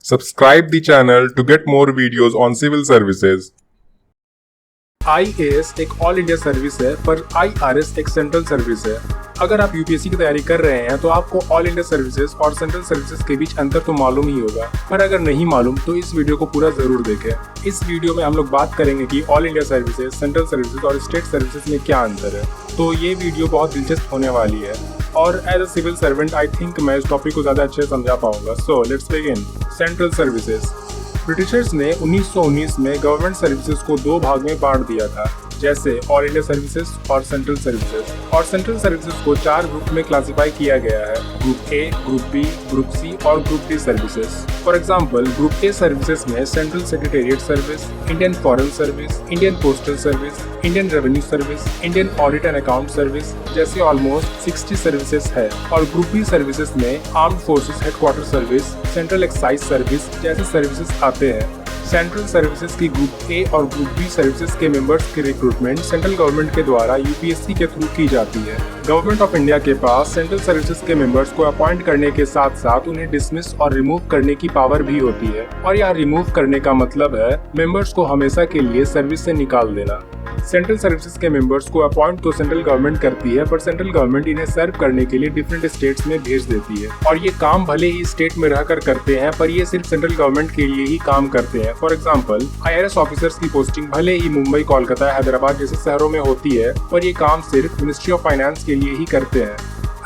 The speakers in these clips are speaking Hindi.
Subscribe the channel to get more videos on civil services. IAS एक ऑल इंडिया सर्विस है पर IRS एक सेंट्रल सर्विस है। अगर आप यूपीएससी की तैयारी कर रहे हैं तो आपको ऑल इंडिया सर्विसेज और सेंट्रल सर्विसेज के बीच अंतर तो मालूम ही होगा, पर अगर नहीं मालूम तो इस वीडियो को पूरा जरूर देखें। इस वीडियो में हम लोग बात करेंगे कि all India services, central services और स्टेट सर्विसेज में क्या अंतर है। तो ये वीडियो बहुत दिलचस्प होने वाली है और as a civil servant I think मैं इस टॉपिक को ज्यादा अच्छे से समझा पाऊंगा। So let's begin. Central services. Britishers ने 1919 में गवर्नमेंट सर्विसेज को दो भाग में बांट दिया था, जैसे ऑल इंडिया सर्विसेज और सेंट्रल सर्विसेज। और सेंट्रल सर्विसेज को 4 ग्रुप में क्लासिफाई किया गया है: group A, group B, group C और group D services. For example, group A services में central secretariat service, Indian foreign service, Indian postal service, Indian revenue service, Indian audit and account service जैसे ऑलमोस्ट 60 सर्विसेज है। और ग्रुप बी सर्विसेज में armed forces headquarter service, central excise service जैसे सर्विसेज आते हैं। सेंट्रल सर्विसेज की ग्रुप ए और ग्रुप बी सर्विसेज के मेंबर्स की रिक्रूटमेंट सेंट्रल गवर्नमेंट के द्वारा यूपीएससी के थ्रू की जाती है। गवर्नमेंट ऑफ इंडिया के पास सेंट्रल सर्विसेज के मेंबर्स को अपॉइंट करने के साथ साथ उन्हें डिसमिस और रिमूव करने की पावर भी होती है। और यहाँ रिमूव करने का मतलब है मेंबर्स को हमेशा के लिए सर्विस से निकाल देना। सेंट्रल सर्विसेज के मेंबर्स को अपॉइंट तो सेंट्रल गवर्नमेंट करती है, पर सेंट्रल गवर्नमेंट इन्हें सर्व करने के लिए डिफरेंट स्टेट्स में भेज देती है। और ये काम भले ही स्टेट में रहकर करते हैं, पर ये सिर्फ सेंट्रल गवर्नमेंट के लिए ही काम करते हैं। फॉर एग्जांपल, IRS ऑफिसर्स की पोस्टिंग भले ही मुंबई, कोलकाता, हैदराबाद जैसे शहरों में होती है, पर ये काम सिर्फ मिनिस्ट्री ऑफ फाइनेंस के लिए ही करते हैं।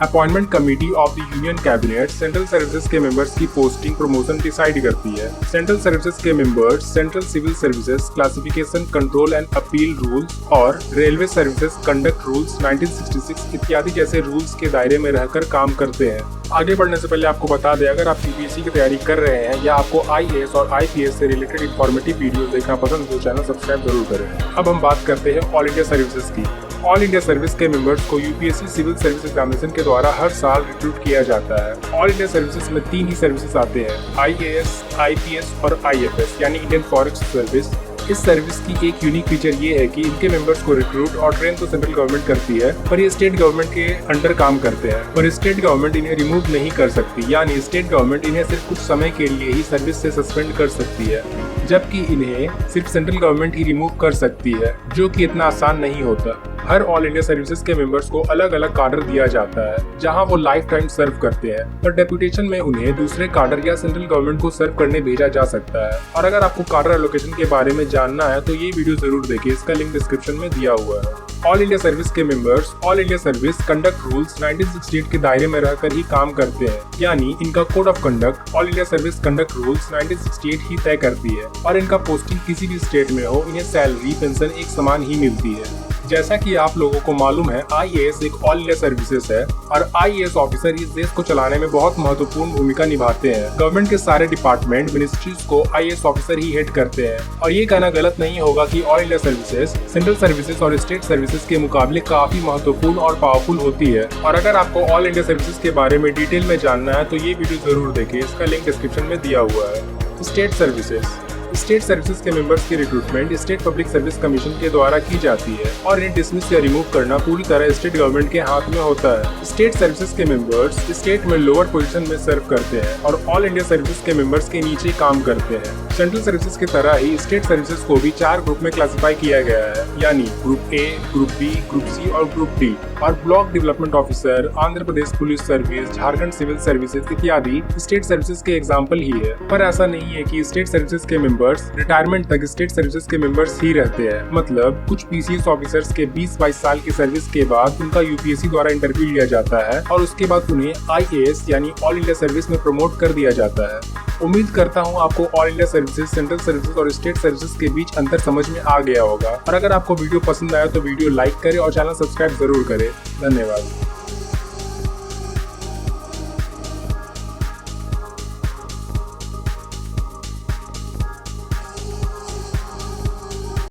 Appointment committee of the union cabinet central services के मेंबर्स की पोस्टिंग प्रमोशन डिसाइड करती है। सेंट्रल सर्विसेज के members central civil services classification, control and appeal rules और रेलवे सर्विसेज कंडक्ट रूल्स 1966 इत्यादि जैसे रूल्स के दायरे में रहकर काम करते हैं। आगे बढ़ने से पहले आपको बता दें, अगर आप यूपीएससी की तैयारी कर रहे हैं या आपको IAS और IPS से रिलेटेड इंफॉर्मेटिव वीडियो देखना पसंद है तो चैनल सब्सक्राइब जरूर करें। अब हम बात करते हैं ऑल इंडिया सर्विसेज की। ऑल इंडिया सर्विस के मेंबर्स को यूपीएससी सिविल सर्विस एग्जामिनेशन के द्वारा हर साल रिक्रूट किया जाता है। ऑल इंडिया सर्विसेज में 3 ही सर्विसेज आते हैं: IAS, IPS और IFS यानी इंडियन फॉरेस्ट सर्विस। इस सर्विस की एक यूनिक फीचर ये है कि इनके मेंबर्स को रिक्रूट और ट्रेन तो सेंट्रल गवर्नमेंट करती है, पर ये स्टेट गवर्नमेंट के अंडर काम करते हैं। पर स्टेट गवर्नमेंट इन्हें रिमूव नहीं कर सकती, यानी स्टेट गवर्नमेंट इन्हें सिर्फ कुछ समय के लिए ही सर्विस से सस्पेंड कर सकती है, जबकि इन्हें सिर्फ सेंट्रल गवर्नमेंट ही रिमूव कर सकती है, जो कि इतना आसान नहीं होता। हर ऑल इंडिया सर्विसेज के मेंबर्स को अलग अलग कार्डर दिया जाता है, जहां वो लाइफ टाइम सर्व करते हैं, पर डेपुटेशन में उन्हें दूसरे कार्डर या सेंट्रल गवर्नमेंट को सर्व करने भेजा जा सकता है। और अगर आपको कार्डर एलोकेशन के बारे में जानना है तो ये वीडियो जरूर देखिए, इसका लिंक डिस्क्रिप्शन में दिया हुआ है। ऑल इंडिया सर्विस के members all India service conduct rules 1968 के दायरे में रहकर ही काम करते हैं, यानी इनका code of conduct all India service conduct rules 1968 ही तय करती है। और इनका पोस्टिंग किसी भी स्टेट में हो, इन्हें सैलरी पेंशन एक समान ही मिलती है। जैसा कि आप लोगों को मालूम है, IAS एक ऑल इंडिया सर्विसेज है और IAS ऑफिसर इस देश को चलाने में बहुत महत्वपूर्ण भूमिका निभाते हैं। गवर्नमेंट के सारे डिपार्टमेंट, मिनिस्ट्रीज को IAS ऑफिसर ही हेड करते हैं। और ये कहना गलत नहीं होगा कि all India services central services और स्टेट सर्विसेज के मुकाबले काफी महत्वपूर्ण और पावरफुल होती है। और अगर आपको ऑल इंडिया सर्विसेज के बारे में डिटेल में जानना है तो ये वीडियो जरूर देखिए, इसका लिंक डिस्क्रिप्शन में दिया हुआ है। State services. स्टेट सर्विसेज के मेंबर्स की recruitment state public service commission के द्वारा की जाती है और इन्हें डिसमिस या रिमूव करना पूरी तरह स्टेट गवर्नमेंट के हाथ में होता है। स्टेट सर्विसेज के मेंबर्स स्टेट में लोअर पोजीशन में सर्व करते हैं और ऑल इंडिया सर्विसेज के मेंबर्स के नीचे काम करते हैं। सेंट्रल सर्विसेज की तरह ही स्टेट सर्विसेज को भी 4 ग्रुप में क्लासिफाई किया गया है, यानी group A, group B, group C और ग्रुप डी। और block development officer, Andhra Pradesh police service, Jharkhand civil services इत्यादि स्टेट सर्विसेज के एग्जाम्पल ही है। पर ऐसा नहीं है कि स्टेट सर्विसेज के मेंबर्स रिटायरमेंट तक स्टेट सर्विसेज के मेंबर्स ही रहते हैं। मतलब कुछ PCS ऑफिसर्स के 20-22 साल की सर्विस के बाद उनका यूपीएससी द्वारा इंटरव्यू लिया जाता है और उसके बाद उन्हें IAS यानी ऑल इंडिया सर्विस में प्रमोट कर दिया जाता है। उम्मीद करता हूँ आपको all India services, central services और स्टेट सर्विसेज के बीच अंतर समझ में आ गया होगा। और अगर आपको वीडियो पसंद आया तो वीडियो लाइक करें और चैनल सब्सक्राइब जरूर करें। धन्यवाद।